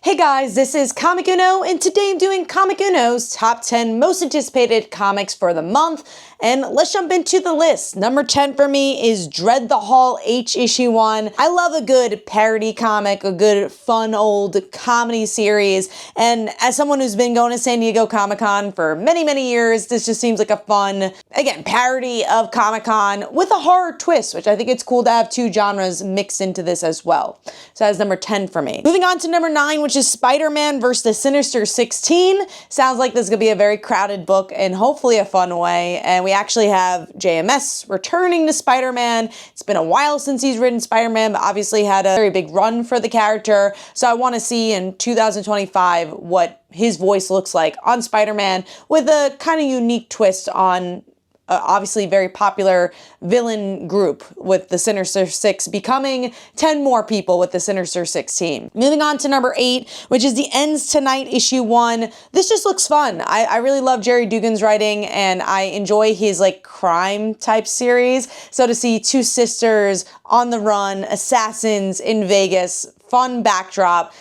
Hey guys, this is Comic Uno, and today I'm doing Comic Uno's top 10 most anticipated comics for the month, and let's jump into the list. Number 10 for me is Dread the Hall H issue 1. I love a good parody comic, a good fun old comedy series, and as someone who's been going to San Diego Comic-Con for many years, this just seems like a fun, again, parody of Comic-Con with a horror twist, which I think it's cool to have two genres mixed into this as well. So that's number 10 for me. Moving on to number 9, which is SpiderMan versus the Sinister 16. Sounds like this is going to be a very crowded book and hopefully a fun way. And we actually have JMS returning to Spider-Man. It's been a while since he's written Spider-Man, but obviously had a very big run for the character. So I want to see in 2025 what his voice looks like on Spider-Man with a kind of unique twist on obviously very popular villain group with the Sinister Six becoming 10 more people with the Sinister Six team. Moving on to number 8, which is the Ends Tonight issue 1. This just looks fun. I really love Jerry Dugan's writing and I enjoy his like crime type series. So to see two sisters on the run, assassins in Vegas, fun backdrop.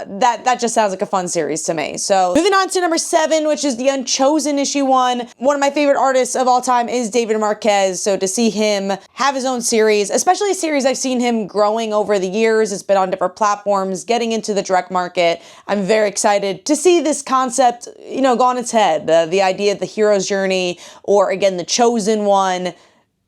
That just sounds like a fun series to me. So moving on to number 7, which is the UnChosen issue 1. One of my favorite artists of all time is David Marquez. So to see him have his own series, especially a series I've seen him growing over the years, it's been on different platforms, getting into the direct market. I'm very excited to see this concept, you know, go on its head. The idea of the hero's journey, or again, the chosen one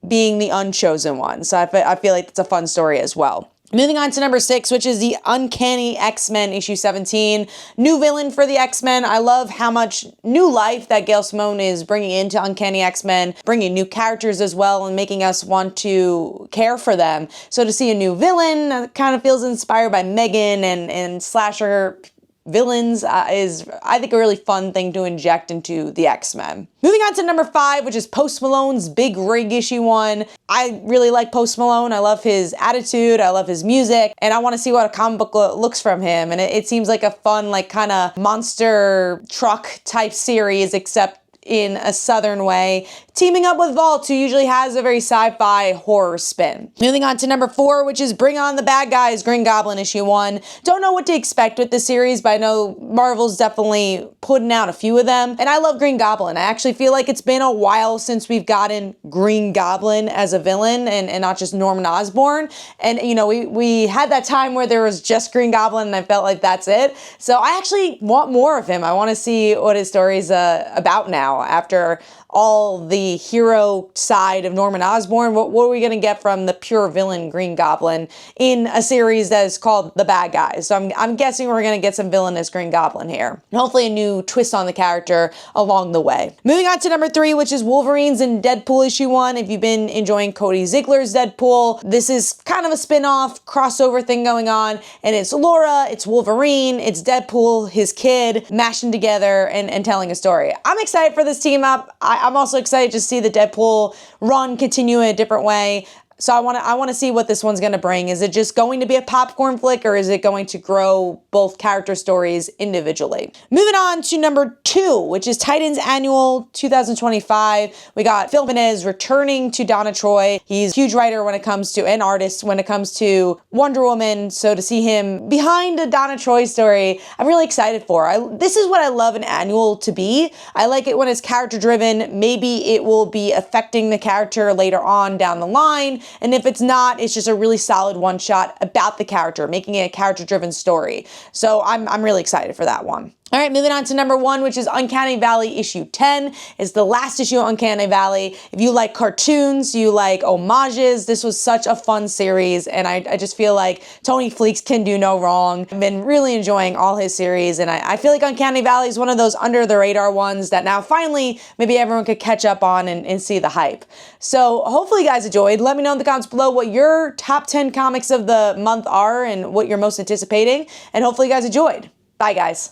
being the unchosen one. So I feel like it's a fun story as well. Moving on to number 6, which is the Uncanny X-Men issue 17. New villain for the X-Men. I love how much new life that Gail Simone is bringing into Uncanny X-Men, bringing new characters as well and making us want to care for them. So to see a new villain kind of feels inspired by Megan and slasher villains is, I think, a really fun thing to inject into the X-Men. Moving on to number 5, which is Post Malone's Big Rig issue 1. I really like Post Malone. I love his attitude. I love his music. And I want to see what a comic book looks from him. And it seems like a fun, like kind of monster truck type series, except in a southern way, teaming up with Vault, who usually has a very sci-fi horror spin. Moving on to number 4, which is Bring On the Bad Guys, Green Goblin issue 1. Don't know what to expect with this series, but I know Marvel's definitely putting out a few of them. And I love Green Goblin. I actually feel like it's been a while since we've gotten Green Goblin as a villain and not just Norman Osborn. And, you know, we had that time where there was just Green Goblin and I felt like that's it. So I actually want more of him. I want to see what his story's about now. After all the hero side of Norman Osborn, what are we going to get from the pure villain Green Goblin in a series that is called The Bad Guys? So I'm guessing we're going to get some villainous Green Goblin here. And hopefully a new twist on the character along the way. Moving on to number 3, which is Wolverines and Deadpool issue 1. If you've been enjoying Cody Ziegler's Deadpool, this is kind of a spin-off crossover thing going on. And it's Laura, it's Wolverine, it's Deadpool, his kid, mashing together and telling a story. I'm excited for this team up. I'm also excited to see the Deadpool run continue in a different way. So I want to see what this one's going to bring. Is it just going to be a popcorn flick, or is it going to grow both character stories individually? Moving on to number 2, which is Titans Annual 2025. We got Phil Benez returning to Donna Troy. He's a huge writer when it comes to, and artist when it comes to Wonder Woman. So to see him behind a Donna Troy story, I'm really excited for. This is what I love an annual to be. I like it when it's character driven. Maybe it will be affecting the character later on down the line. And if it's not, it's just a really solid one-shot about the character, making it a character-driven story. So I'm really excited for that one. All right, moving on to number 1, which is Uncanny Valley issue 10. It's the last issue of Uncanny Valley. If you like cartoons, you like homages, this was such a fun series, and I just feel like Tony Fleecs can do no wrong. I've been really enjoying all his series, and I feel like Uncanny Valley is one of those under-the-radar ones that now finally maybe everyone could catch up on and see the hype. So hopefully you guys enjoyed. Let me know in the comments below what your top 10 comics of the month are and what you're most anticipating, and hopefully you guys enjoyed. Bye, guys.